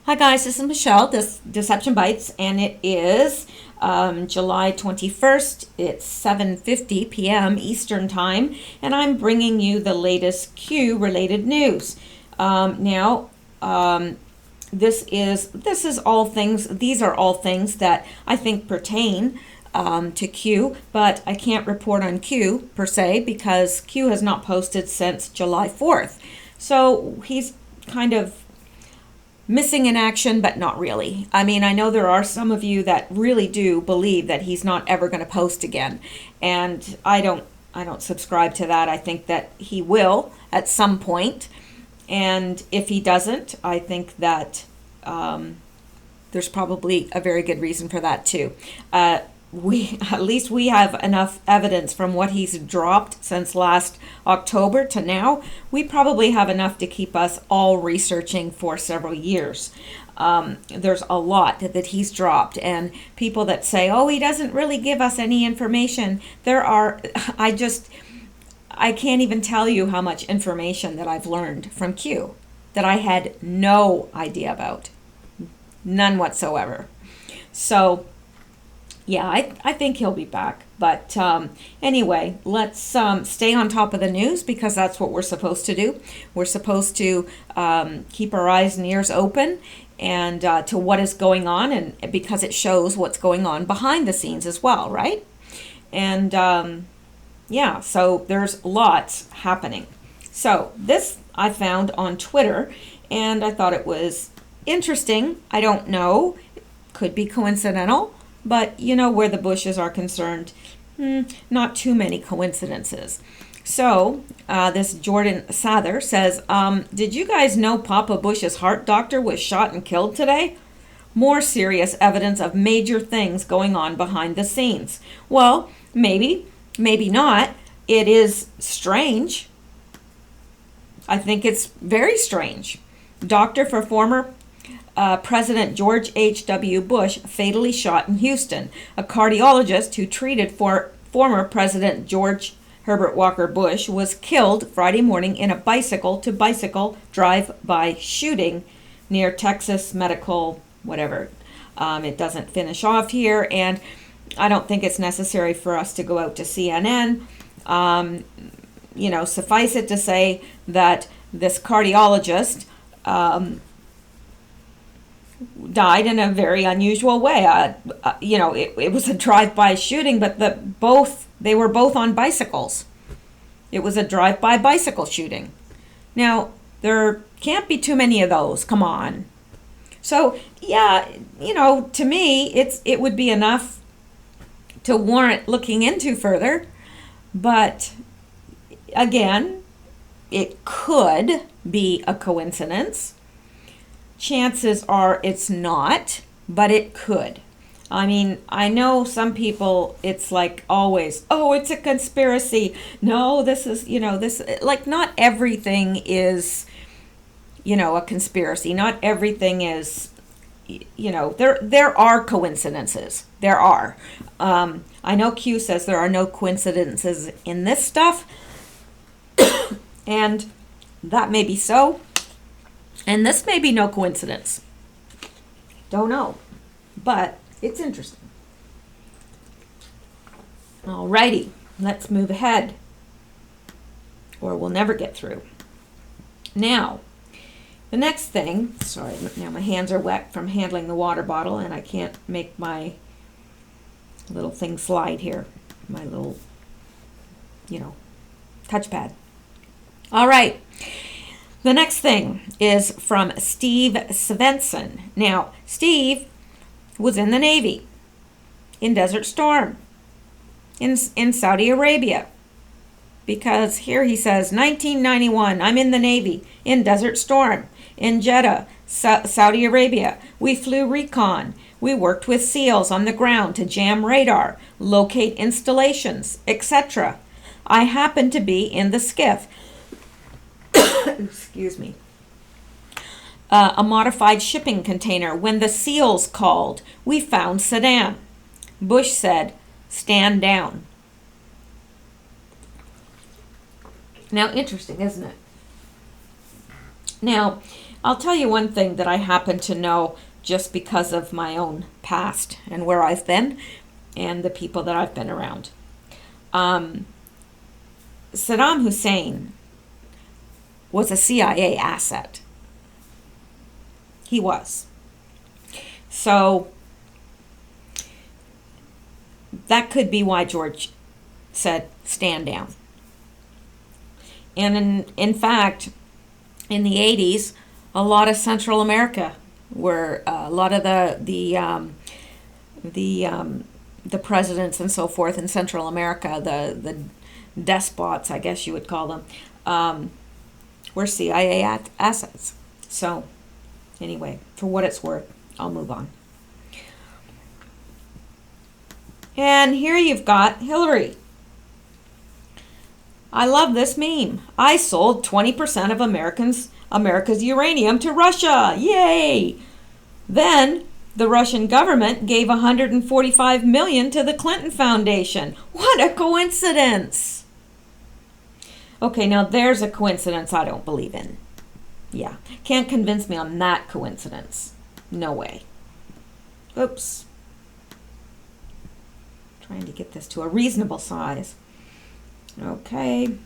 Hi guys, this is Michelle, this Deception Bytes, and it is July 21st. It's 7:50 p.m. Eastern Time, and I'm bringing you the latest Q-related news. Now, this is all things. These are all things that I think pertain to Q, but I can't report on Q per se because Q has not posted since July 4th. So he's kind of missing in action, but not really. I mean, I know there are some of you that really do believe that he's not ever going to post again, and I don't subscribe to that. I think that he will at some point, and if he doesn't, I think that there's probably a very good reason for that too. At least we have enough evidence from what he's dropped since last October to now. We probably have enough to keep us all researching for several years. There's a lot that he's dropped, and people that say, oh, he doesn't really give us any information. I can't even tell you how much information that I've learned from Q that I had no idea about. None whatsoever. So yeah, I think he'll be back. But anyway, let's stay on top of the news because that's what we're supposed to do. We're supposed to keep our eyes and ears open and to what is going on, and because it shows what's going on behind the scenes as well, right? And yeah, so there's lots happening. So this I found on Twitter, and I thought it was interesting. I don't know. Could be coincidental. But you know, where the Bushes are concerned, not too many coincidences. So this Jordan Sather says, did you guys know Papa Bush's heart doctor was shot and killed today? More serious evidence of major things going on behind the scenes. Well, maybe not. It is strange. I think it's very strange. Doctor for former President George H.W. Bush fatally shot in Houston. A cardiologist who treated for former President George Herbert Walker Bush was killed Friday morning in a bicycle-to-bicycle drive-by shooting near Texas Medical, whatever. It doesn't finish off here, and I don't think it's necessary for us to go out to CNN. Suffice it to say that this cardiologist died in a very unusual way. It was a drive-by shooting, but they were both on bicycles. It was a drive-by bicycle shooting. Now, there can't be too many of those. Come on. So, yeah, to me, it would be enough to warrant looking into further. But again, it could be a coincidence. Chances are it's not, but it could. I mean, I know some people, it's like always, oh, it's a conspiracy. No, this is, like not everything is, a conspiracy. Not everything is, there are coincidences. There are. I know Q says there are no coincidences in this stuff, and that may be so. And this may be no coincidence. Don't know. But it's interesting. Alrighty, let's move ahead. Or we'll never get through. Now, the next thing, sorry, now my hands are wet from handling the water bottle and I can't make my little thing slide here. My little, touchpad. All right. The next thing is from Steve Svensson. Now, Steve was in the Navy in Desert Storm in Saudi Arabia. Because here he says, 1991, I'm in the Navy in Desert Storm in Jeddah, Saudi Arabia. We flew recon. We worked with SEALs on the ground to jam radar, locate installations, etc. I happened to be in the skiff. Excuse me. A modified shipping container. When the SEALs called, we found Saddam. Bush said, stand down. Now, interesting, isn't it? Now, I'll tell you one thing that I happen to know just because of my own past and where I've been and the people that I've been around. Saddam Hussein was a CIA asset. He was. So that could be why George said, stand down. And in fact, in the 80s, a lot of Central America were a lot of the presidents and so forth in Central America, the despots, I guess you would call them, were CIA assets. So anyway, for what it's worth, I'll move on. And here you've got Hillary. I love this meme. I sold 20% of America's uranium to Russia. Yay! Then the Russian government gave $145 million to the Clinton Foundation. What a coincidence! Okay, now there's a coincidence I don't believe in. Yeah, can't convince me on that coincidence. No way. Oops. Trying to get this to a reasonable size. Okay.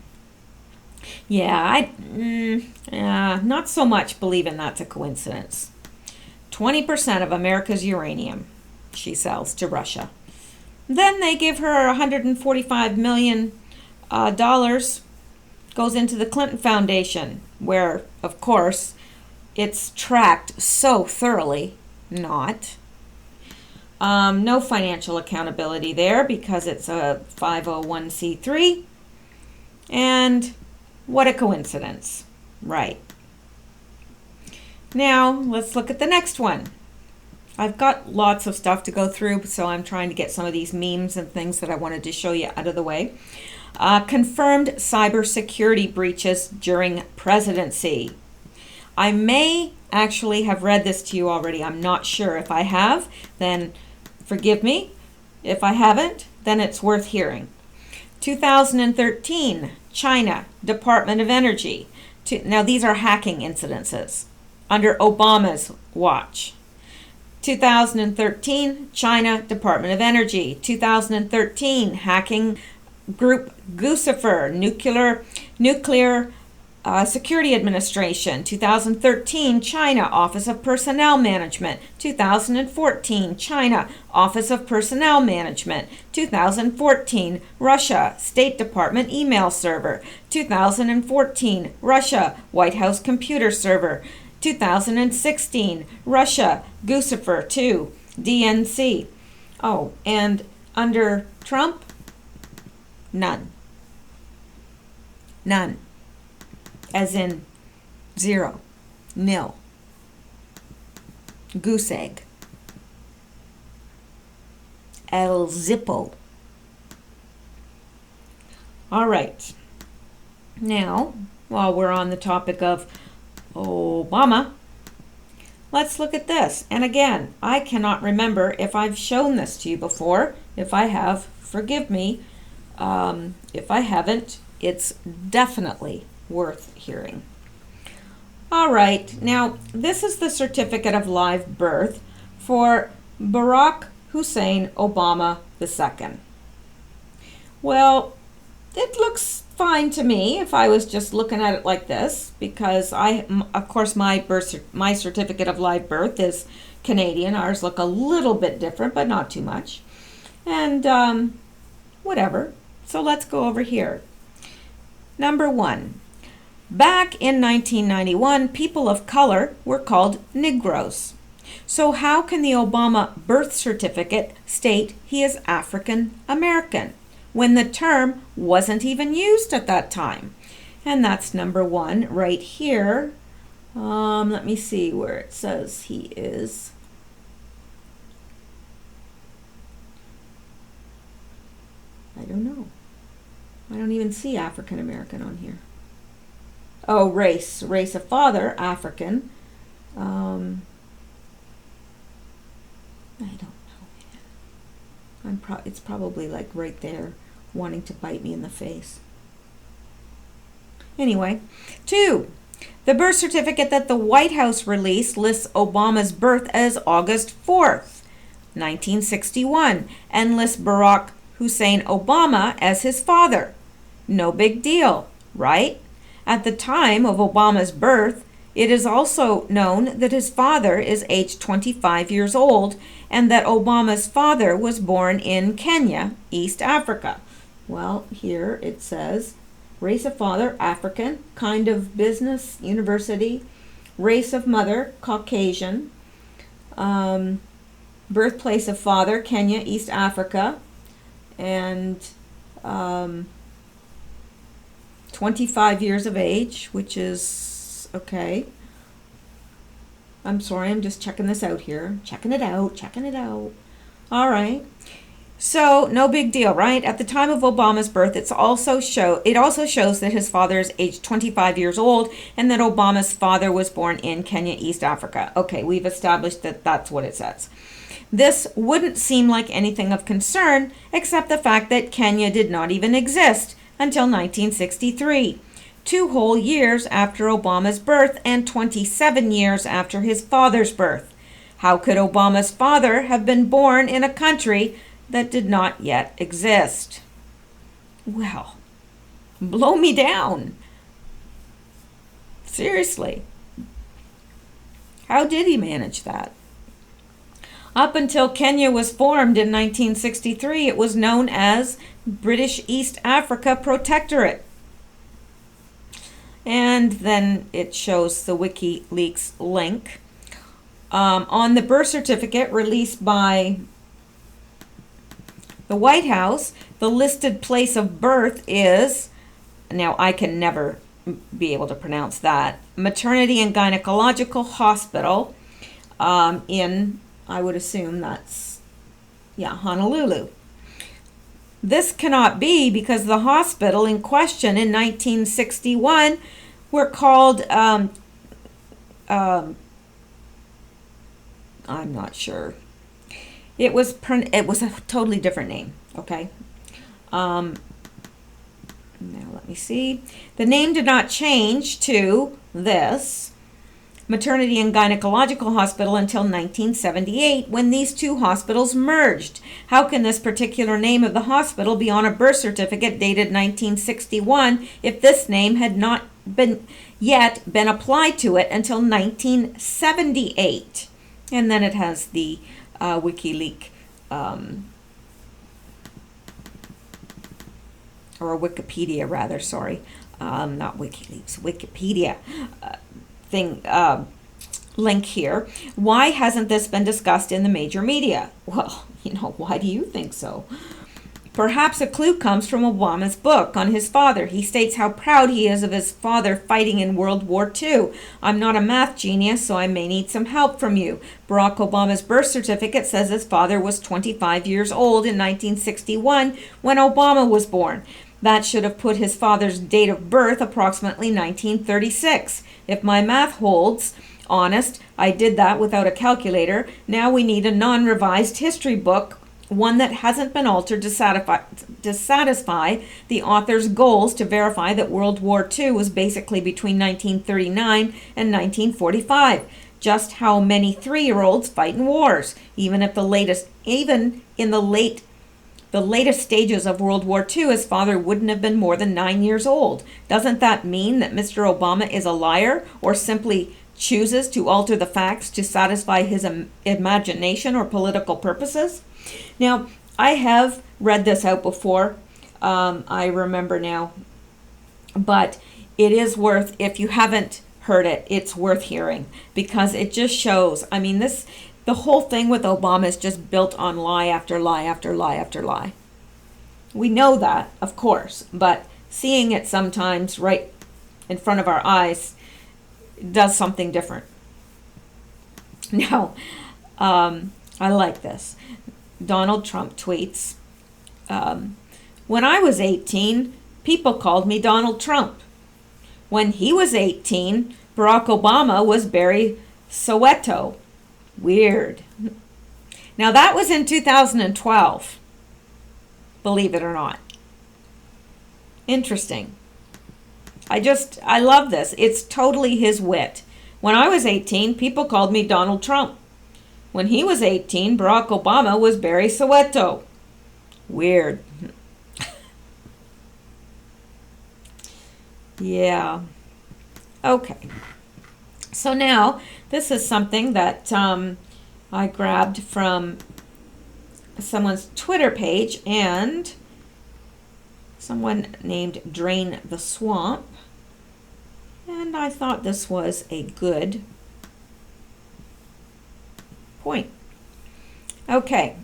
Yeah, not so much believing that's a coincidence. 20% of America's uranium she sells to Russia. Then they give her $145 million goes into the Clinton Foundation, where, of course, it's tracked so thoroughly not. No financial accountability there because it's a 501c3. And what a coincidence, right? Now, let's look at the next one. I've got lots of stuff to go through, so I'm trying to get some of these memes and things that I wanted to show you out of the way. Confirmed cybersecurity breaches during presidency. I may actually have read this to you already. I'm not sure. If I have, then forgive me. If I haven't, then it's worth hearing. 2013, China, Department of Energy. Now these are hacking incidences under Obama's watch. 2013, China, Department of Energy. 2013, hacking group Guccifer, Nuclear Security Administration. 2013, China, Office of Personnel Management. 2014, China, Office of Personnel Management. 2014, Russia, State Department email server. 2014, Russia, White House computer server. 2016, Russia, Guccifer 2, DNC. Oh, and under Trump, none. None. As in zero, nil, goose egg, El Zippo. All right. Now, while we're on the topic of Obama, let's look at this. And again, I cannot remember if I've shown this to you before. If I have, forgive me. If I haven't, it's definitely worth hearing. All right, now this is the certificate of live birth for Barack Hussein Obama II. Well, it looks fine to me if I was just looking at it like this, because of course my certificate of live birth is Canadian. Ours look a little bit different, but not too much. And whatever. So let's go over here. Number 1. Back in 1991, people of color were called Negroes. So how can the Obama birth certificate state he is African American when the term wasn't even used at that time? And that's number 1 right here. Let me see where it says he is. I don't know. I don't even see African American on here. Oh, race of father, African. I don't know. It's probably like right there, wanting to bite me in the face. Anyway, 2. The birth certificate that the White House released lists Obama's birth as August 4th, 1961, and lists Barack Hussein Obama as his father. No big deal, right? At the time of Obama's birth, it is also known that his father is aged 25 years old and that Obama's father was born in Kenya, East Africa. Well, here it says, race of father, African, kind of business, university, race of mother, Caucasian, birthplace of father, Kenya, East Africa, and 25 years of age, which is okay. I'm sorry, I'm just checking this out here. Checking it out. All right. So, no big deal, right? At the time of Obama's birth, it also shows that his father is aged 25 years old and that Obama's father was born in Kenya, East Africa. Okay, we've established that that's what it says. This wouldn't seem like anything of concern, except the fact that Kenya did not even exist until 1963, 2 whole years after Obama's birth and 27 years after his father's birth. How could Obama's father have been born in a country that did not yet exist? Well, blow me down. Seriously. How did he manage that? Up until Kenya was formed in 1963, it was known as British East Africa Protectorate. And then it shows the WikiLeaks link. On the birth certificate released by the White House, the listed place of birth is, now I can never be able to pronounce that, Maternity and Gynecological Hospital in, I would assume that's, Honolulu. This cannot be because the hospital in question in 1961 were called, I'm not sure. It was a totally different name, okay? Now let me see. The name did not change to this, Maternity and Gynecological Hospital, until 1978 when these two hospitals merged. How can this particular name of the hospital be on a birth certificate dated 1961 if this name had not been applied to it until 1978? And then it has the WikiLeaks or Wikipedia rather, sorry, not WikiLeaks, Wikipedia link here. Why hasn't this been discussed in the major media? Well, why do you think so? Perhaps a clue comes from Obama's book on his father. He states how proud he is of his father fighting in World War II. I'm not a math genius, so I may need some help from you. Barack Obama's birth certificate says his father was 25 years old in 1961 when Obama was born. That should have put his father's date of birth approximately 1936. If my math holds honest, I did that without a calculator. Now we need a non-revised history book, one that hasn't been altered to satisfy the author's goals to verify that World War II was basically between 1939 and 1945. Just how many 3-year-olds fight in wars, even in the latest stages of World War II, his father wouldn't have been more than 9 years old. Doesn't that mean that Mr. Obama is a liar or simply chooses to alter the facts to satisfy his imagination or political purposes? Now, I have read this out before. I remember now. But it is worth, if you haven't heard it, it's worth hearing because it just shows. I mean, the whole thing with Obama is just built on lie after lie after lie after lie. We know that, of course, but seeing it sometimes right in front of our eyes does something different. Now, I like this. Donald Trump tweets, when I was 18, people called me Donald Trump. When he was 18, Barack Obama was Barry Soweto. Weird. Now that was in 2012, believe it or not. Interesting. I love this. It's totally his wit. When I was 18, people called me Donald Trump. When he was 18, Barack Obama was Barry Soweto. Weird. Yeah. Okay. So now, this is something that I grabbed from someone's Twitter page, and someone named Drain the Swamp. And I thought this was a good point. Okay.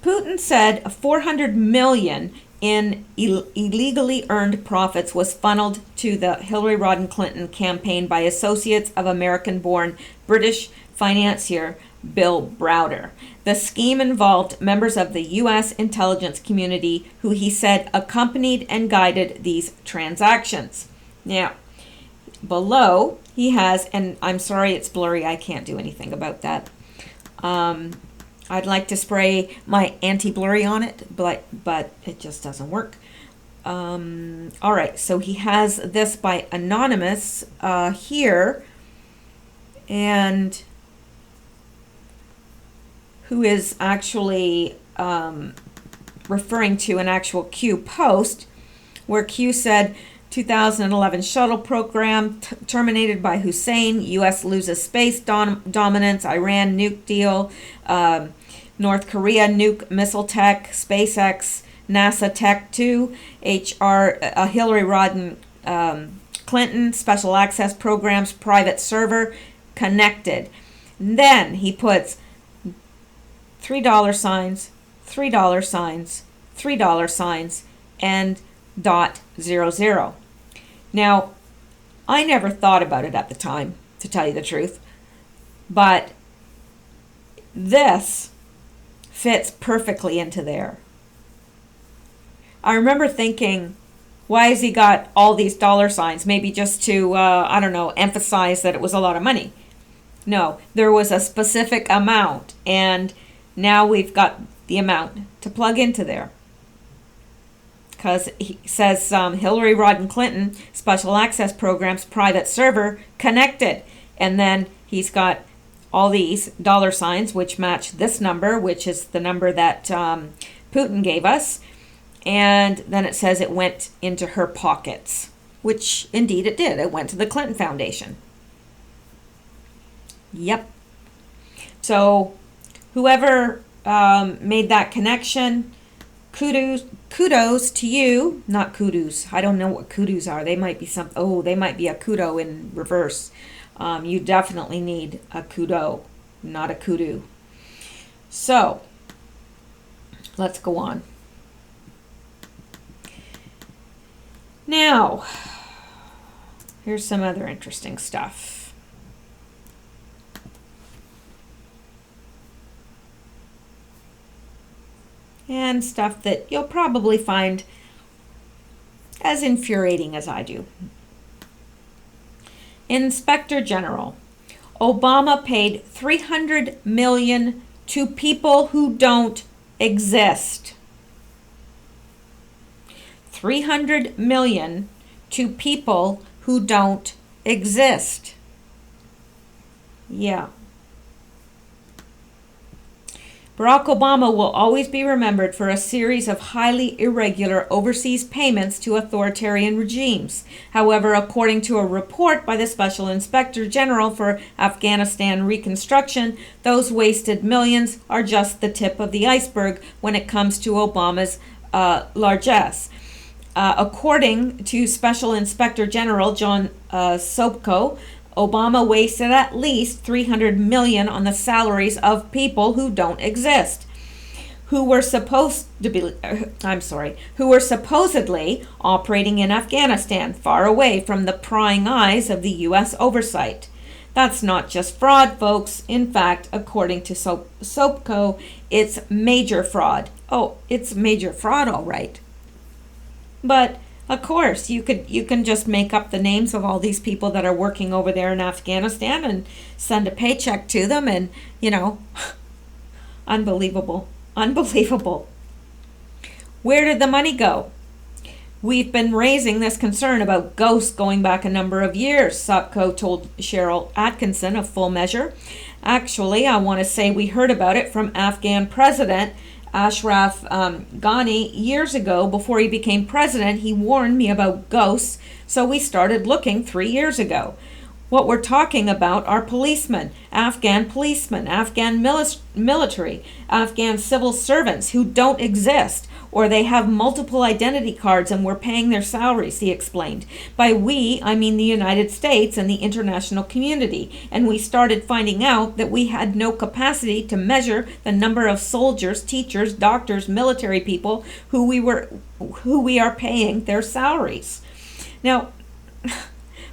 Putin said 400 million in illegally earned profits was funneled to the Hillary Rodham Clinton campaign by associates of American-born British financier Bill Browder. The scheme involved members of the U.S. intelligence community who he said accompanied and guided these transactions. Now, below he has, and I'm sorry it's blurry, I can't do anything about that. I'd like to spray my anti-blurry on it, but it just doesn't work. All right, so he has this by Anonymous here, and who is actually referring to an actual Q post where Q said, 2011 shuttle program terminated by Hussein, U.S. loses space dominance, Iran nuke deal, North Korea nuke missile tech, SpaceX, NASA Tech 2, Hillary Rodham Clinton, special access programs, private server, connected. And then he puts $3 signs, $3 signs, $3 signs, and .00. Now, I never thought about it at the time, to tell you the truth, but this fits perfectly into there. I remember thinking, why has he got all these dollar signs? Maybe just to, I don't know, emphasize that it was a lot of money. No, there was a specific amount, and now we've got the amount to plug into there. Because he says Hillary Rodham Clinton, special access programs, private server, connected. And then he's got all these dollar signs, which match this number, which is the number that Putin gave us. And then it says it went into her pockets, which indeed it did. It went to the Clinton Foundation. Yep. So whoever made that connection, kudos to you. Not kudos. I don't know what kudos are. They might be they might be a kudo in reverse. You definitely need a kudo, not a kudu. So, let's go on. Now, here's some other interesting stuff. And stuff that you'll probably find as infuriating as I do. Inspector General. Obama paid $300 million to people who don't exist. $300 million to people who don't exist. Yeah. Barack Obama will always be remembered for a series of highly irregular overseas payments to authoritarian regimes. However, according to a report by the Special Inspector General for Afghanistan Reconstruction, those wasted millions are just the tip of the iceberg when it comes to Obama's largesse. According to Special Inspector General John Sobko, Obama wasted at least $300 million on the salaries of people who don't exist, who were supposedly operating in Afghanistan, far away from the prying eyes of the U.S. oversight. That's not just fraud, folks. In fact, according to Sobko, it's major fraud. Oh, it's major fraud, all right. But of course, you can just make up the names of all these people that are working over there in Afghanistan and send a paycheck to them, and unbelievable. Where did the money go? We've been raising this concern about ghosts going back a number of years, Sopko told Cheryl Atkinson of Full Measure. Actually, I want to say we heard about it from Afghan President Ashraf Ghani years ago. Before he became president, he warned me about ghosts, so we started looking 3 years ago. What we're talking about are policemen, Afghan military, Afghan civil servants who don't exist, or they have multiple identity cards and we're paying their salaries, he explained. By we, I mean the United States and the international community. And we started finding out that we had no capacity to measure the number of soldiers, teachers, doctors, military people who we are paying their salaries. Now,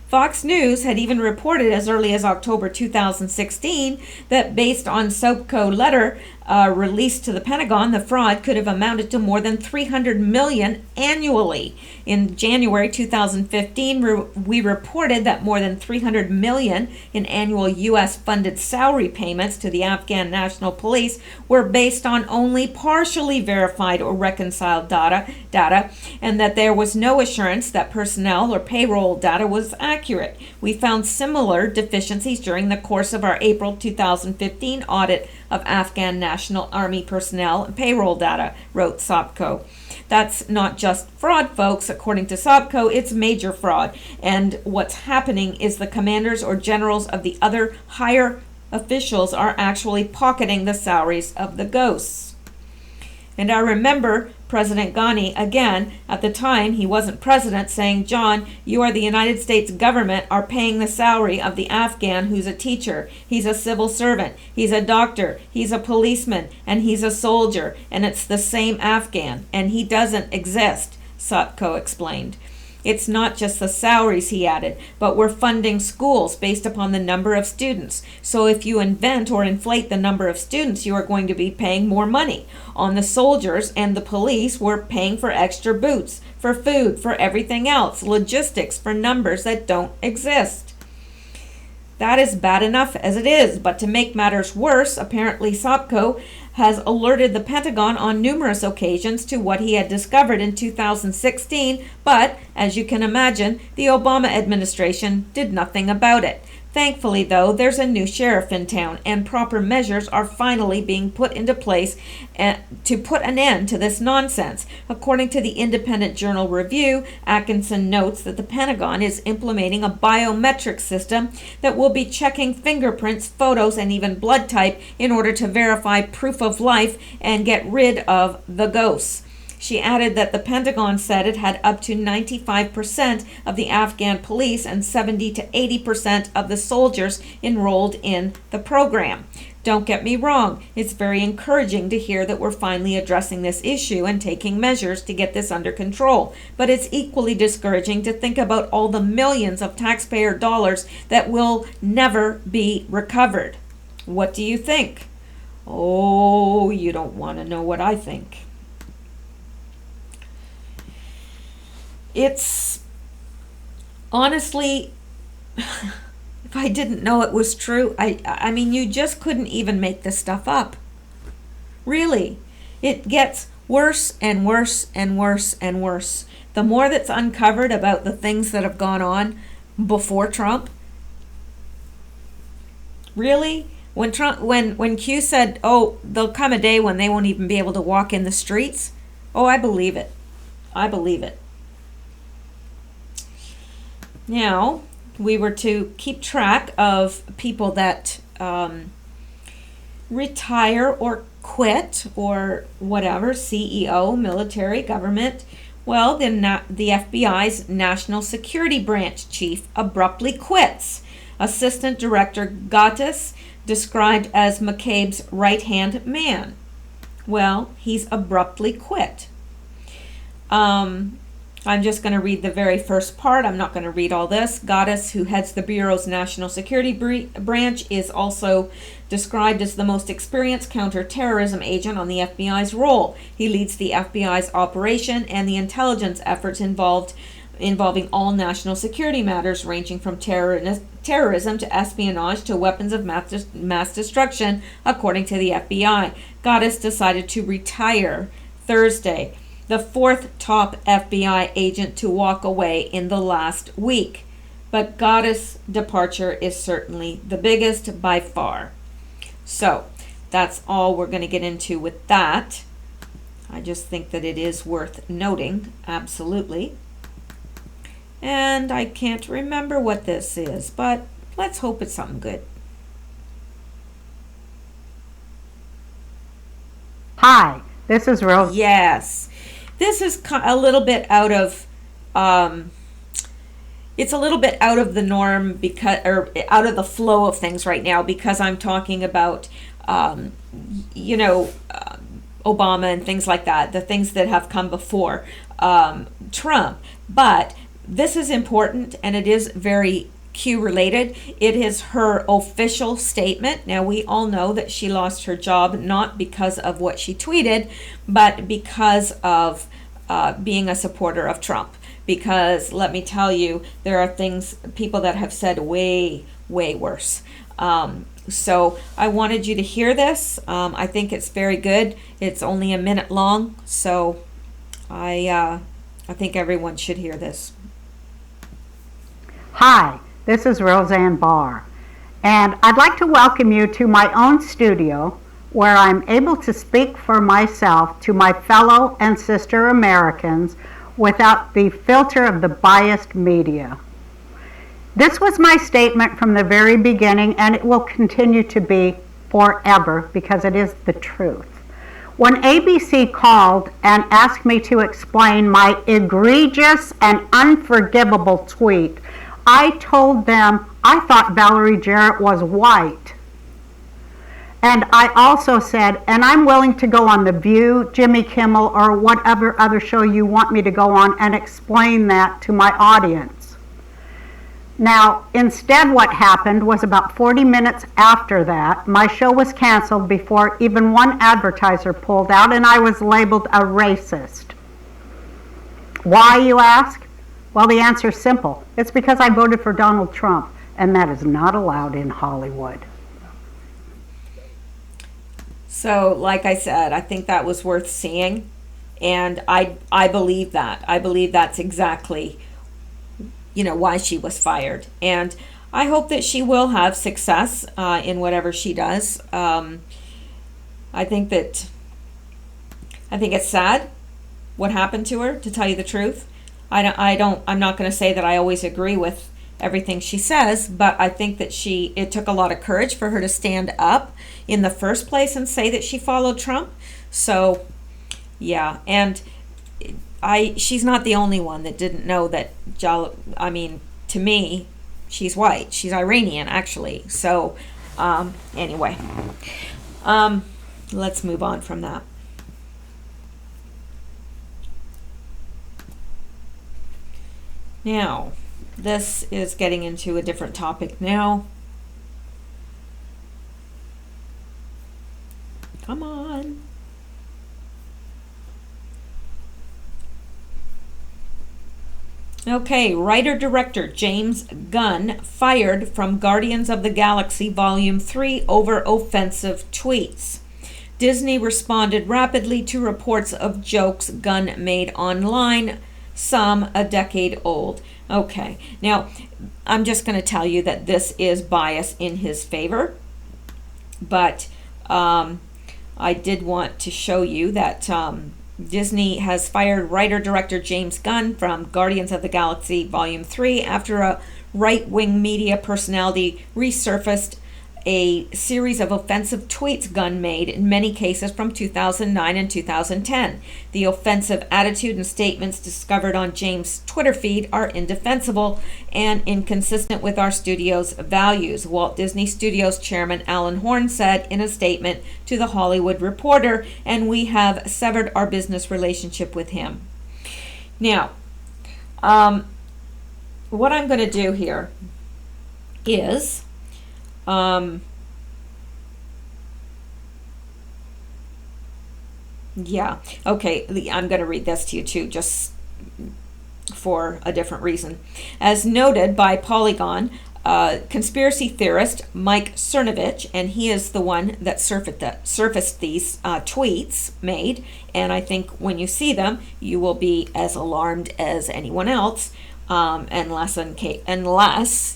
Fox News had even reported as early as October 2016 that based on Sopko letter released to the Pentagon, the fraud could have amounted to more than $300 million annually. In January 2015, we reported that more than $300 million in annual U.S.-funded salary payments to the Afghan National Police were based on only partially verified or reconciled data, and that there was no assurance that personnel or payroll data was accurate. We found similar deficiencies during the course of our April 2015 audit of Afghan National Army personnel and payroll data, wrote Sopko. That's not just fraud, folks. According to Sopko, it's major fraud. And what's happening is the commanders or generals of the other higher officials are actually pocketing the salaries of the ghosts. And I remember President Ghani, again, at the time he wasn't president, saying, "John, you are the United States government are paying the salary of the Afghan who's a teacher. He's a civil servant. He's a doctor. He's a policeman. And he's a soldier. And it's the same Afghan. And he doesn't exist," Sopko explained. It's not just the salaries, he added, but we're funding schools based upon the number of students. So if you invent or inflate the number of students, you are going to be paying more money. On the soldiers and the police, we're paying for extra boots, for food, for everything else, logistics, for numbers that don't exist. That is bad enough as it is, but to make matters worse, apparently Sopko has alerted the Pentagon on numerous occasions to what he had discovered in 2016, but, as you can imagine, the Obama administration did nothing about it. Thankfully, though, there's a new sheriff in town, and proper measures are finally being put into place to put an end to this nonsense. According to the Independent Journal Review, Atkinson notes that the Pentagon is implementing a biometric system that will be checking fingerprints, photos, and even blood type in order to verify proof of life and get rid of the ghosts. She added that the Pentagon said it had up to 95% of the Afghan police and 70 to 80% of the soldiers enrolled in the program. Don't get me wrong, it's very encouraging to hear that we're finally addressing this issue and taking measures to get this under control. But it's equally discouraging to think about all the millions of taxpayer dollars that will never be recovered. What do you think? Oh, you don't want to know what I think. It's honestly, if I didn't know it was true, I mean, you just couldn't even make this stuff up. Really, it gets worse and worse and worse and worse. The more that's uncovered about the things that have gone on before Trump. Really, when Q said, "Oh, there'll come a day when they won't even be able to walk in the streets," oh, I believe it. I believe it. Now, we were to keep track of people that retire or quit or whatever, CEO, military, government. Well, then the FBI's National Security Branch chief abruptly quits. Assistant Director Gattis, described as McCabe's right-hand man. Well, he's abruptly quit. I'm just going to read the very first part. I'm not going to read all this. Gattis, who heads the Bureau's National Security Branch, is also described as the most experienced counterterrorism agent on the FBI's roll. He leads the FBI's operation and the intelligence efforts involving all national security matters, ranging from terrorism to espionage to weapons of mass destruction, according to the FBI. Gattis decided to retire Thursday. the fourth top FBI agent to walk away in the last week. But Goddess' departure is certainly the biggest by far. So that's all we're going to get into with that. I just think that it is worth noting, absolutely. And I can't remember what this is, but let's hope it's something good. Hi, this is Rose. Yes, this is a little bit out of, it's a little bit out of the norm because, or out of the flow of things right now, because I'm talking about, Obama and things like that, the things that have come before Trump. But this is important, and it is very Q related. It is her official statement. Now, we all know that she lost her job not because of what she tweeted, but because of being a supporter of Trump. Because let me tell you, there are people that have said way, way worse. So I wanted you to hear this. I think it's very good. It's only a minute long, so I think everyone should hear this. Hi, this is Roseanne Barr, and I'd like to welcome you to my own studio where I'm able to speak for myself to my fellow and sister Americans without the filter of the biased media. This was my statement from the very beginning, and it will continue to be forever because it is the truth. When ABC called and asked me to explain my egregious and unforgivable tweet, I told them I thought Valerie Jarrett was white. And I also said, and I'm willing to go on The View, Jimmy Kimmel, or whatever other show you want me to go on and explain that to my audience. Now, instead what happened was about 40 minutes after that, my show was canceled before even one advertiser pulled out, and I was labeled a racist. Why, you ask? Well, the answer is simple. It's because I voted for Donald Trump, and that is not allowed in Hollywood. So, like I said, I think that was worth seeing, and I believe that. I believe that's exactly why she was fired. And I hope that she will have success in whatever she does. I think it's sad what happened to her, to tell you the truth. I'm not going to say that I always agree with everything she says, but I think that it took a lot of courage for her to stand up in the first place and say that she followed Trump. So, yeah, and she's not the only one that didn't know that to me, she's white. She's Iranian, actually. So, anyway, let's move on from that. Now, this is getting into a different topic now. Come on. Okay, writer-director James Gunn fired from Guardians of the Galaxy Volume 3 over offensive tweets. Disney responded rapidly to reports of jokes Gunn made online, some a decade old. Okay, now I'm just going to tell you that this is bias in his favor, but I did want to show you that Disney has fired writer-director James Gunn from Guardians of the Galaxy Volume 3 after a right-wing media personality resurfaced a series of offensive tweets Gunn made, in many cases from 2009 and 2010. The offensive attitude and statements discovered on James' Twitter feed are indefensible and inconsistent with our studio's values, Walt Disney Studios chairman Alan Horn said in a statement to The Hollywood Reporter, and we have severed our business relationship with him. Now, what I'm going to do here is I'm going to read this to you too, just for a different reason. As noted by Polygon, conspiracy theorist Mike Cernovich, and he is the one that surfaced these tweets made. And I think when you see them, you will be as alarmed as anyone else, unless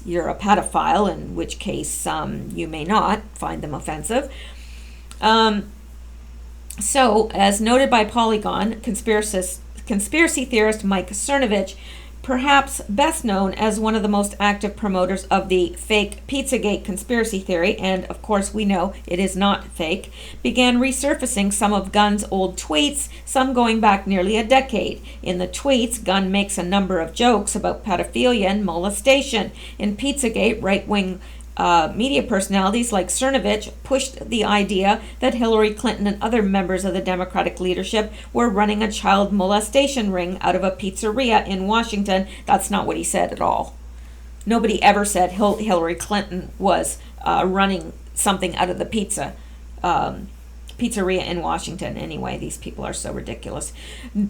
you're a pedophile, in which case you may not find them offensive. So, as noted by Polygon, conspiracy theorist Mike Cernovich, perhaps best known as one of the most active promoters of the fake Pizzagate conspiracy theory, and of course we know it is not fake, began resurfacing some of Gunn's old tweets, some going back nearly a decade. In the tweets, Gunn makes a number of jokes about pedophilia and molestation. In Pizzagate, right-wing media personalities like Cernovich pushed the idea that Hillary Clinton and other members of the Democratic leadership were running a child molestation ring out of a pizzeria in Washington. That's not what he said at all. Nobody ever said Hillary Clinton was running something out of the pizzeria in Washington. Anyway, these people are so ridiculous.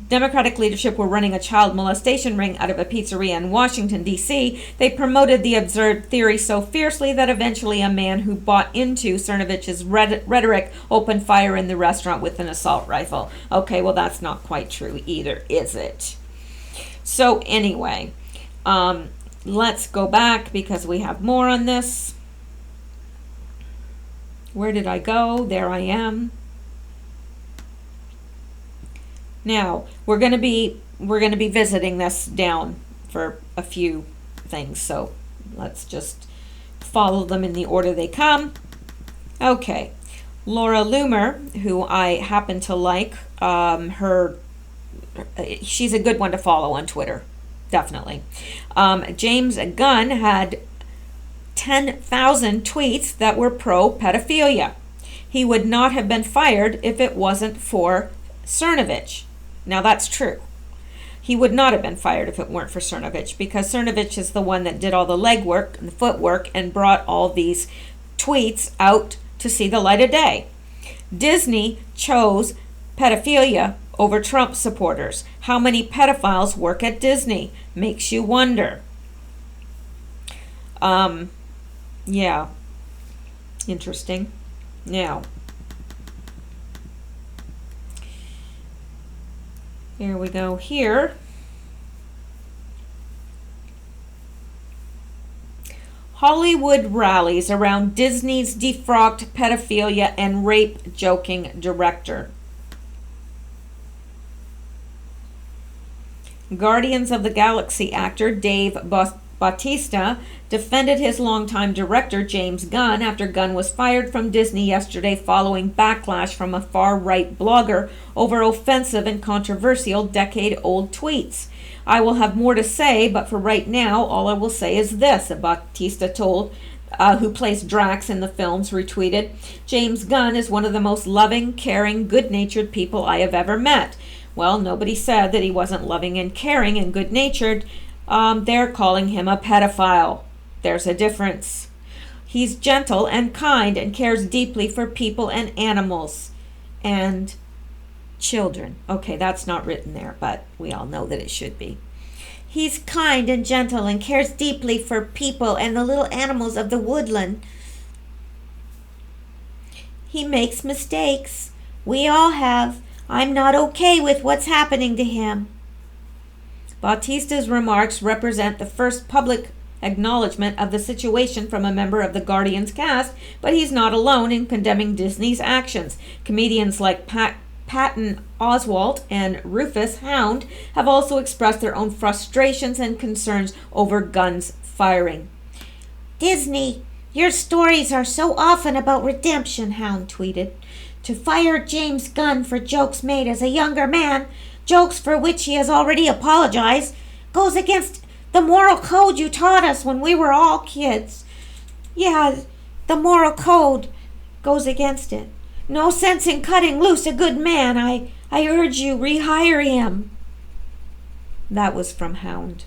Democratic leadership were running a child molestation ring out of a pizzeria in Washington, D.C. They promoted the absurd theory so fiercely that eventually a man who bought into Cernovich's rhetoric opened fire in the restaurant with an assault rifle. Okay, well, that's not quite true either, is it? So anyway, let's go back because we have more on this. Where did I go? There I am. Now, we're going to be visiting this down for a few things, so let's just follow them in the order they come. Okay. Laura Loomer, who I happen to like, she's a good one to follow on Twitter, definitely. James Gunn had 10,000 tweets that were pro-pedophilia. He would not have been fired if it wasn't for Cernovich. Now that's true. He would not have been fired if it weren't for Cernovich, because Cernovich is the one that did all the legwork and the footwork and brought all these tweets out to see the light of day. Disney chose pedophilia over Trump supporters. How many pedophiles work at Disney? Makes you wonder. Yeah. Interesting. Now, here we go here. Hollywood rallies around Disney's defrocked pedophilia and rape joking director. Guardians of the Galaxy actor Dave Bautista defended his longtime director James Gunn after Gunn was fired from Disney yesterday following backlash from a far-right blogger over offensive and controversial decade-old tweets. I will have more to say, but for right now, all I will say is this, Bautista told, who plays Drax in the films, retweeted, James Gunn is one of the most loving, caring, good-natured people I have ever met. Well, nobody said that he wasn't loving and caring and good-natured. They're calling him a pedophile. There's a difference. He's gentle and kind and cares deeply for people and animals and children. Okay, that's not written there, but we all know that it should be. He's kind and gentle and cares deeply for people and the little animals of the woodland. He makes mistakes. We all have. I'm not okay with what's happening to him. Bautista's remarks represent the first public acknowledgement of the situation from a member of the Guardians cast, but he's not alone in condemning Disney's actions. Comedians like Patton Oswalt and Rufus Hound have also expressed their own frustrations and concerns over Gunn's firing. Disney, your stories are so often about redemption, Hound tweeted. To fire James Gunn for jokes made as a younger man, jokes for which he has already apologized, goes against the moral code you taught us when we were all kids. Yeah, the moral code goes against it. No sense in cutting loose a good man. I urge you, rehire him. That was from Hound.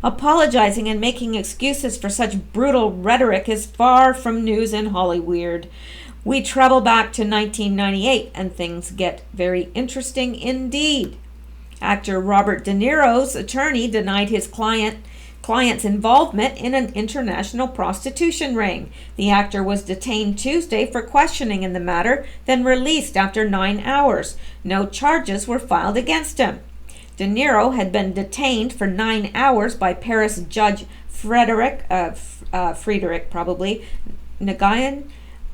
Apologizing and making excuses for such brutal rhetoric is far from news in Hollywood. We travel back to 1998 and things get very interesting indeed. Actor Robert De Niro's attorney denied his client client's involvement in an international prostitution ring. The actor was detained Tuesday for questioning in the matter, then released after 9 hours. No charges were filed against him. De Niro had been detained for 9 hours by Paris Judge Frederick Nagayan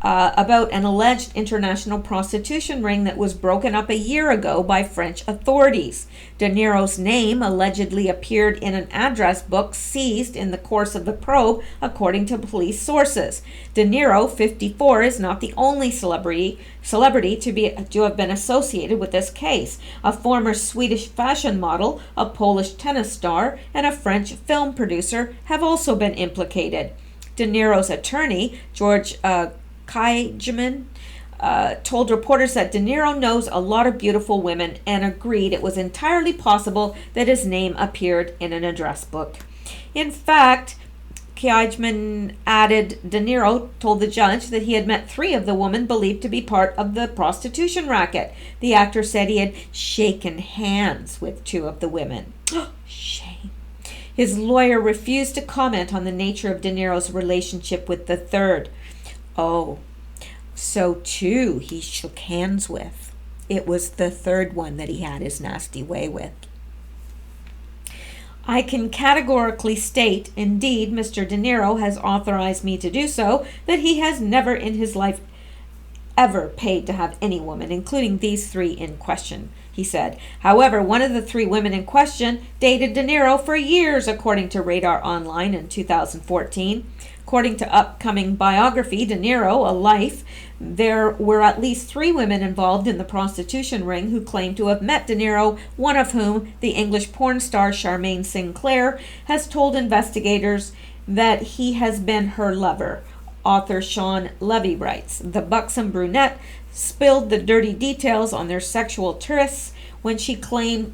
about an alleged international prostitution ring that was broken up a year ago by French authorities. De Niro's name allegedly appeared in an address book seized in the course of the probe, according to police sources. De Niro, 54, is not the only celebrity to have been associated with this case. A former Swedish fashion model, a Polish tennis star, and a French film producer have also been implicated. De Niro's attorney, George Kaigeman, told reporters that De Niro knows a lot of beautiful women and agreed it was entirely possible that his name appeared in an address book. In fact, Kaigeman added, De Niro told the judge that he had met 3 of the women believed to be part of the prostitution racket. The actor said he had shaken hands with 2 of the women. Shame. His lawyer refused to comment on the nature of De Niro's relationship with the 3rd. Oh, so 2 he shook hands with. It was the 3rd one that he had his nasty way with. I can categorically state, indeed, Mr. De Niro has authorized me to do so, that he has never in his life ever paid to have any woman, including these 3 in question, he said. However, one of the 3 women in question dated De Niro for years, according to Radar Online in 2014. According to upcoming biography, De Niro, A Life, there were at least 3 women involved in the prostitution ring who claimed to have met De Niro, one of whom, the English porn star Charmaine Sinclair, has told investigators that he has been her lover. Author Sean Levy writes, the buxom brunette spilled the dirty details on their sexual trysts, which she claimed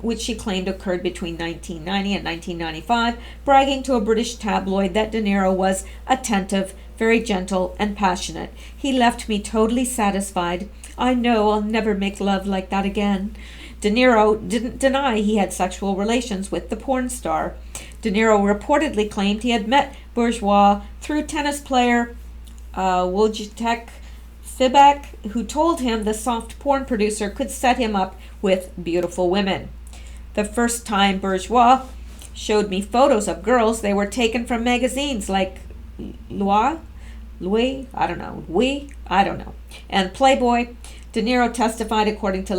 occurred between 1990 and 1995, bragging to a British tabloid that De Niro was attentive, very gentle, and passionate. He left me totally satisfied. I know I'll never make love like that again. De Niro didn't deny he had sexual relations with the porn star. De Niro reportedly claimed he had met Bourgeois through tennis player Wojciech Fibak, who told him the soft porn producer could set him up with beautiful women. The first time Bourgeois showed me photos of girls, they were taken from magazines like Louis, and Playboy. De Niro testified, according to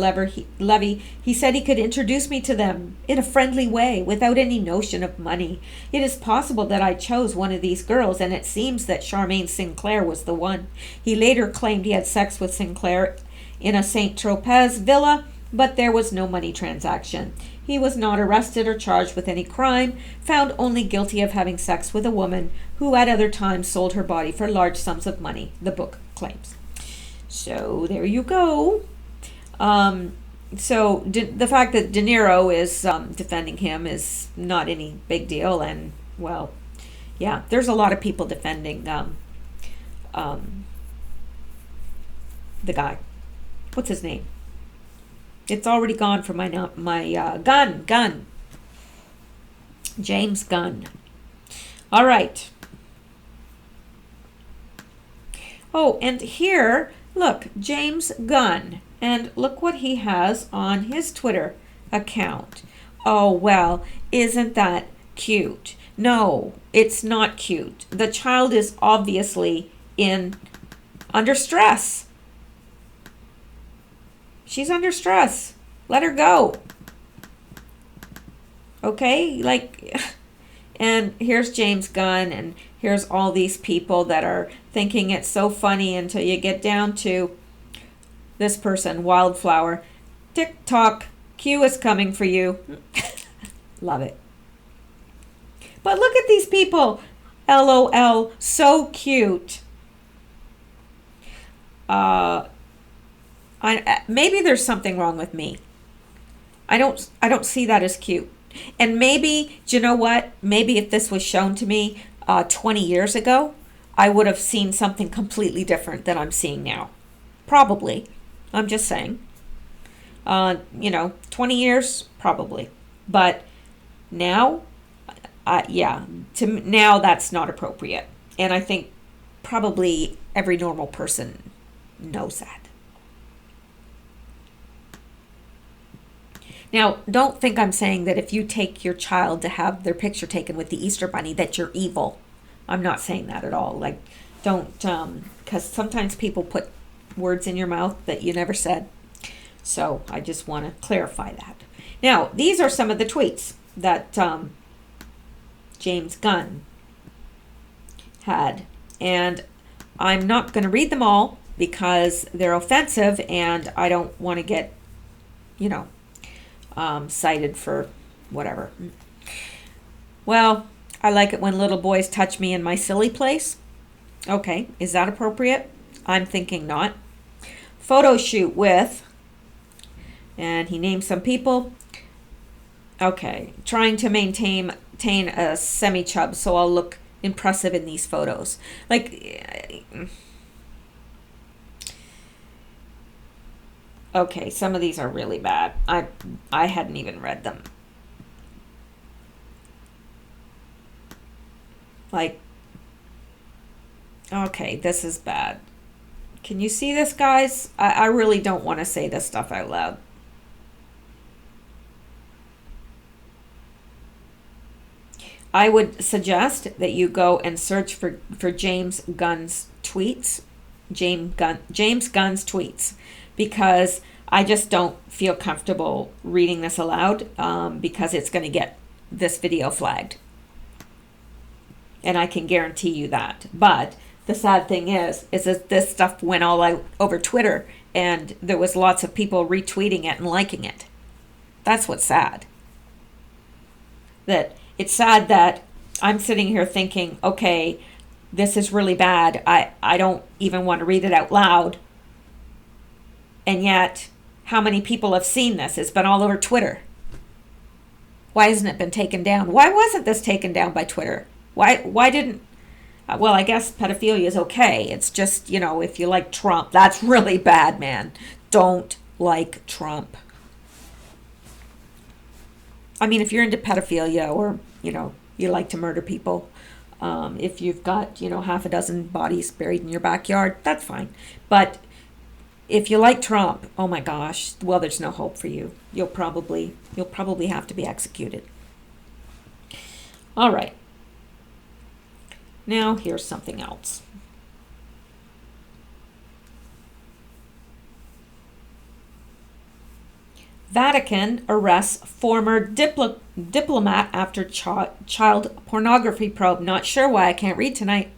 Levy, he said he could introduce me to them in a friendly way without any notion of money. It is possible that I chose one of these girls, and it seems that Charmaine Sinclair was the one. He later claimed he had sex with Sinclair in a St. Tropez villa, but there was no money transaction. He was not arrested or charged with any crime, found only guilty of having sex with a woman who at other times sold her body for large sums of money, the book claims. So there you go. The fact that De Niro is defending him is not any big deal. And, well, yeah, there's a lot of people defending the guy. What's his name? It's already gone from my Gunn. James Gunn. All right. Oh, and here, look, James Gunn. And look what he has on his Twitter account. Oh, well, isn't that cute? No, it's not cute. The child is obviously under stress. She's under stress. Let her go. Okay? And here's James Gunn, and here's all these people that are thinking it's so funny until you get down to this person, Wildflower. TikTok, Q is coming for you. Love it. But look at these people. LOL, so cute. Maybe there's something wrong with me. I don't see that as cute. And maybe, do you know what? Maybe if this was shown to me 20 years ago, I would have seen something completely different than I'm seeing now. Probably. I'm just saying. 20 years, probably. But now, yeah, now that's not appropriate. And I think probably every normal person knows that. Now, don't think I'm saying that if you take your child to have their picture taken with the Easter Bunny that you're evil. I'm not saying that at all. Like, don't, because sometimes people put words in your mouth that you never said. So I just want to clarify that. Now, these are some of the tweets that James Gunn had. And I'm not going to read them all because they're offensive and I don't want to get, cited for whatever. Well, I like it when little boys touch me in my silly place. Okay, is that appropriate? I'm thinking not. Photo shoot with, and he named some people. Okay, trying to maintain a semi-chub so I'll look impressive in these photos. Like, okay, some of these are really bad. I hadn't even read them. Like, okay, this is bad. Can you see this, guys? I really don't want to say this stuff out loud. I would suggest that you go and search for James Gunn's tweets. James Gunn's tweets. Because I just don't feel comfortable reading this aloud because it's going to get this video flagged. And I can guarantee you that. But the sad thing is that this stuff went all out over Twitter and there was lots of people retweeting it and liking it. That's what's sad. That it's sad that I'm sitting here thinking, okay, this is really bad. I don't even want to read it out loud. And yet, how many people have seen this? It's been all over Twitter. Why hasn't it been taken down? Why wasn't this taken down by Twitter? Why didn't... Well, I guess pedophilia is okay. It's just, if you like Trump, that's really bad, man. Don't like Trump. I mean, if you're into pedophilia or, you like to murder people, if you've got, half a dozen bodies buried in your backyard, that's fine. But if you like Trump, oh my gosh, well, there's no hope for you. You'll probably have to be executed. All right. Now, here's something else. Vatican arrests former diplomat after child pornography probe. Not sure why I can't read tonight.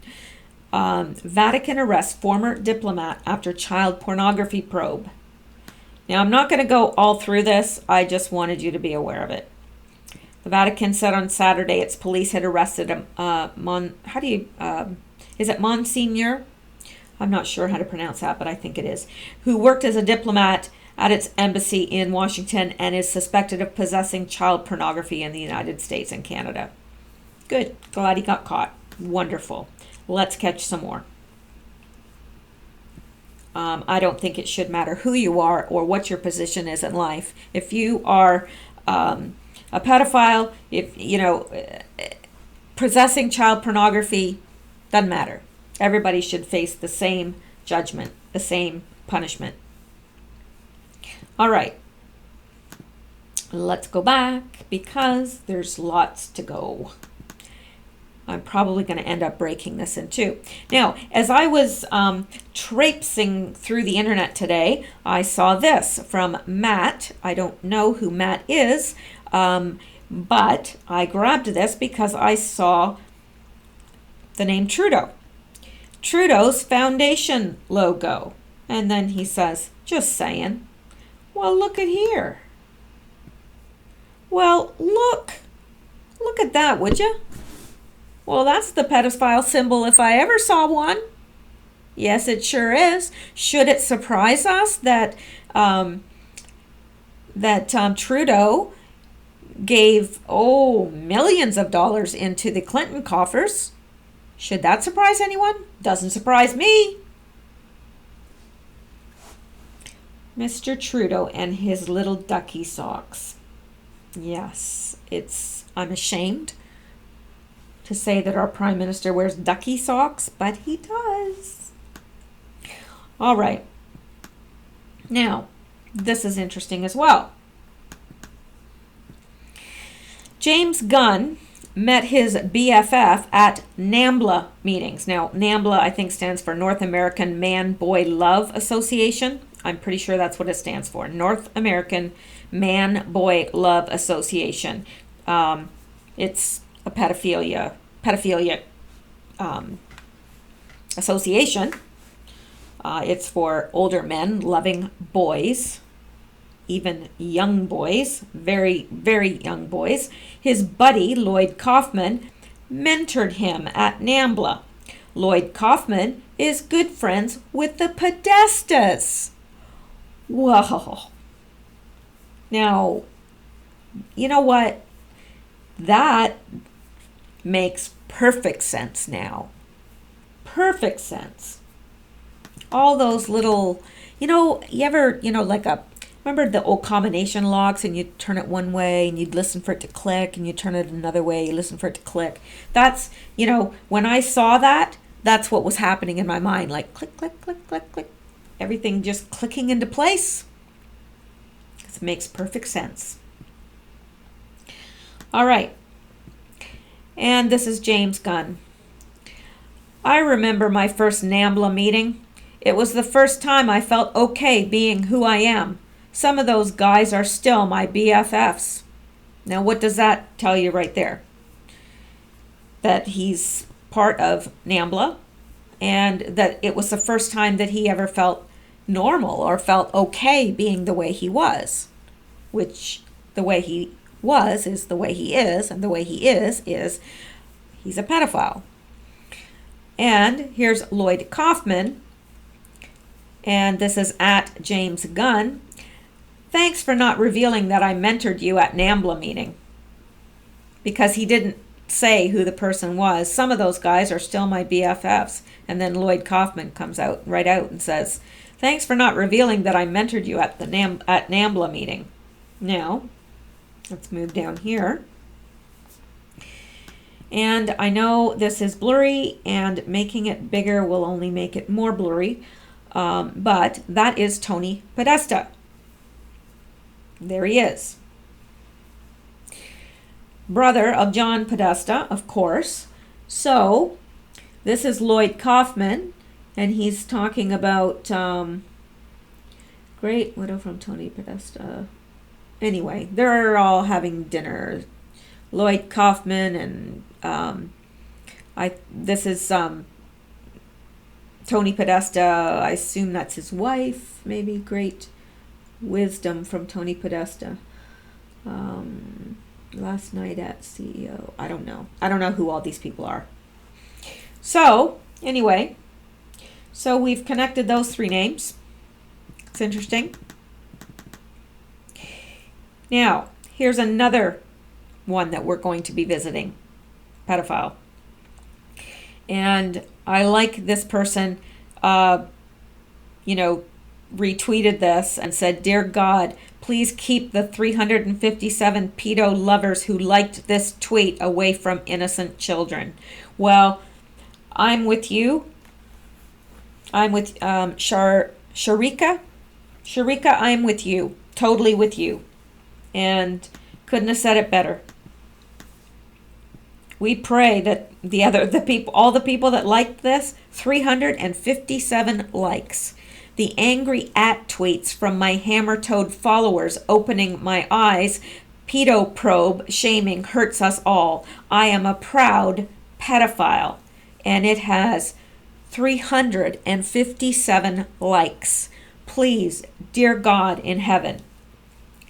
Vatican arrests former diplomat after child pornography probe. Now, I'm not going to go all through this. I just wanted you to be aware of it. The Vatican said on Saturday its police had arrested is it Monsignor? I'm not sure how to pronounce that, but I think it is. Who worked as a diplomat at its embassy in Washington and is suspected of possessing child pornography in the United States and Canada. Good. Glad he got caught. Wonderful. Let's catch some more. I don't think it should matter who you are or what your position is in life. If you are a pedophile, possessing child pornography, doesn't matter. Everybody should face the same judgment, the same punishment. All right. Let's go back because there's lots to go. I'm probably going to end up breaking this in two. Now, as I was traipsing through the internet today, I saw this from Matt. I don't know who Matt is, but I grabbed this because I saw the name Trudeau. Trudeau's foundation logo. And then he says, just saying. Well, look at here. Well, look at that, would you? Well, that's the pedophile symbol if I ever saw one. Yes, it sure is. Should it surprise us that Trudeau gave millions of dollars into the Clinton coffers? Should that surprise anyone? Doesn't surprise me. Mr. Trudeau and his little ducky socks. Yes, I'm ashamed. to say that our Prime Minister wears ducky socks, but he does. All right. Now, this is interesting as well. James Gunn met his BFF at NAMBLA meetings. Now, NAMBLA, I think, stands for North American Man-Boy Love Association. I'm pretty sure that's what it stands for. North American Man-Boy Love Association. It's a pedophilia association. It's for older men loving boys, even young boys, very, very young boys. His buddy, Lloyd Kaufman, mentored him at NAMBLA. Lloyd Kaufman is good friends with the Podestas. Whoa. Now, you know what? That makes perfect sense now. Perfect sense. All those little, you ever, remember the old combination locks, and you'd turn it one way and you'd listen for it to click, and you turn it another way, you listen for it to click. That's, when I saw that, that's what was happening in my mind, like click, click, click, click, click. Everything just clicking into place. It makes perfect sense. All right. And this is James Gunn. I remember my first NAMBLA meeting. It was the first time I felt okay being who I am. Some of those guys are still my BFFs. Now, what does that tell you right there? That he's part of NAMBLA, and that it was the first time that he ever felt normal or felt okay being the way he was, which the way he was is the way he is, and the way he is he's a pedophile. And here's Lloyd Kaufman, and this is at James Gunn. Thanks for not revealing that I mentored you at NAMBLA meeting. Because he didn't say who the person was. Some of those guys are still my BFFs. And then Lloyd Kaufman comes out right out and says, thanks for not revealing that I mentored you at NAMBLA meeting. Now, let's move down here. And I know this is blurry, and making it bigger will only make it more blurry. But that is Tony Podesta. There he is. Brother of John Podesta, of course. So, this is Lloyd Kaufman, and he's talking about great widow from Tony Podesta. Anyway, they're all having dinner. Lloyd Kaufman and this is Tony Podesta. I assume that's his wife. Maybe great wisdom from Tony Podesta. Last night at CEO. I don't know. I don't know who all these people are. So, anyway, so we've connected those three names. It's interesting. Now, here's another one that we're going to be visiting. Pedophile. And I like this person, retweeted this and said, Dear God, please keep the 357 pedo lovers who liked this tweet away from innocent children. Well, I'm with you. I'm with Sharika. Sharika, I'm with you. Totally with you. And couldn't have said it better. We pray that all the people that liked this, 357 likes. The angry tweets from my hammer-toed followers opening my eyes. Pedo probe shaming hurts us all. I am a proud pedophile. And it has 357 likes. Please, dear God in heaven,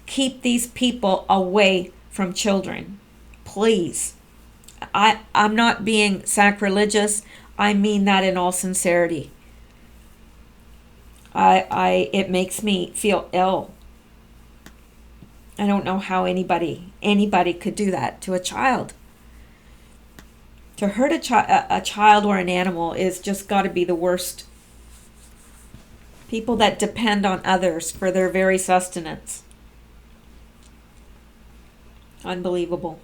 keep these people away from children. Please. I'm not being sacrilegious. I mean that in all sincerity. It makes me feel ill. I don't know how anybody could do that to a child. To hurt a child or an animal is just got to be the worst. People that depend on others for their very sustenance. Unbelievable.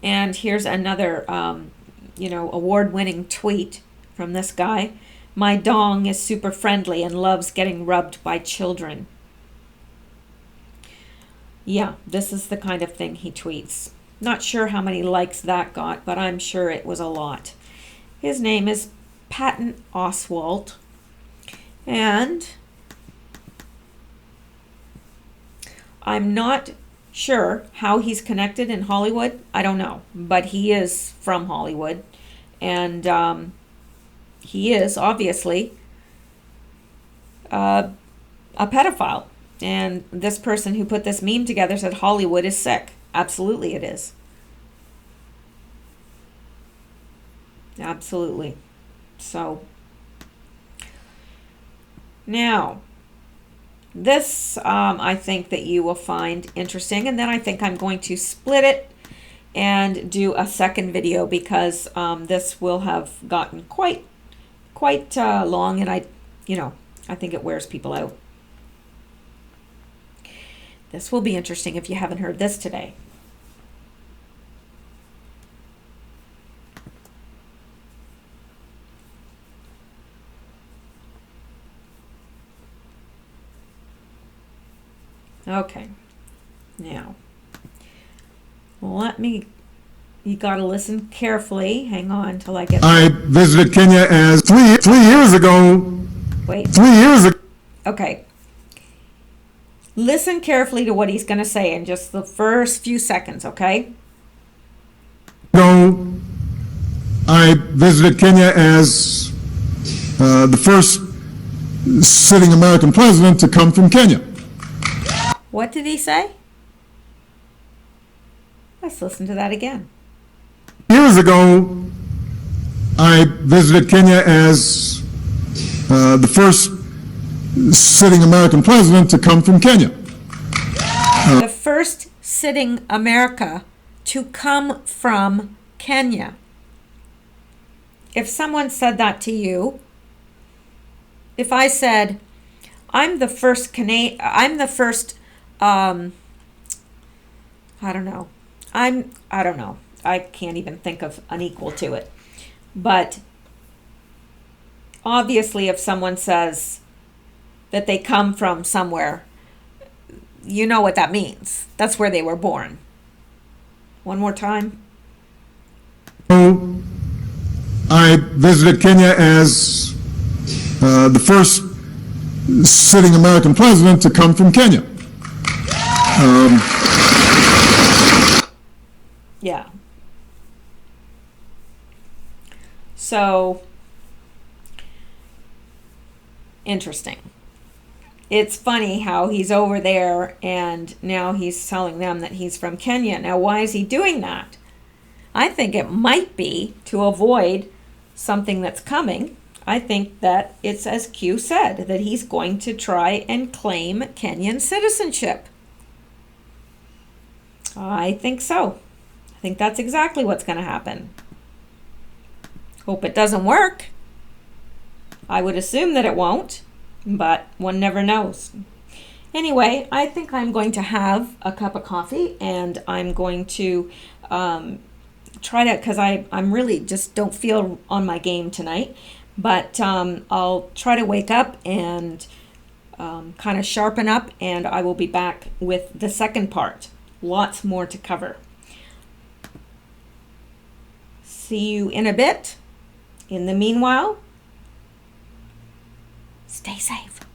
And here's another, award-winning tweet from this guy. My dong is super friendly and loves getting rubbed by children. Yeah, this is the kind of thing he tweets. Not sure how many likes that got, but I'm sure it was a lot. His name is Patton Oswalt. And I'm not sure how he's connected in Hollywood. I don't know. But he is from Hollywood. And he is obviously a pedophile. And this person who put this meme together said Hollywood is sick. Absolutely it is. Absolutely. So, now, this I think that you will find interesting. And then I think I'm going to split it and do a second video because this will have gotten quite long, and I think it wears people out. This will be interesting if you haven't heard this today. Okay, now you gotta listen carefully. Hang on till I get. I visited Kenya as three years ago. Wait. 3 years ago. Okay. Listen carefully to what he's going to say in just the first few seconds, okay? I visited Kenya as the first sitting American president to come from Kenya. What did he say? Let's listen to that again. Years ago, I visited Kenya as the first sitting American president to come from Kenya. The first sitting America to come from Kenya. If someone said that to you, if I said, I'm the first I don't know. I can't even think of an equal to it. But obviously, if someone says that they come from somewhere, you know what that means. That's where they were born. One more time. I visited Kenya as the first sitting American president to come from Kenya. Yeah. So, interesting. It's funny how he's over there and now he's telling them that he's from Kenya. Now, why is he doing that? I think it might be to avoid something that's coming. I think that it's as Q said, that he's going to try and claim Kenyan citizenship. I think so. I think that's exactly what's going to happen. Hope it doesn't work. I would assume that it won't, but one never knows. Anyway, I think I'm going to have a cup of coffee and I'm going to try to, because I'm really just don't feel on my game tonight, but I'll try to wake up and kind of sharpen up, and I will be back with the second part. Lots more to cover. See you in a bit. In the meanwhile, stay safe.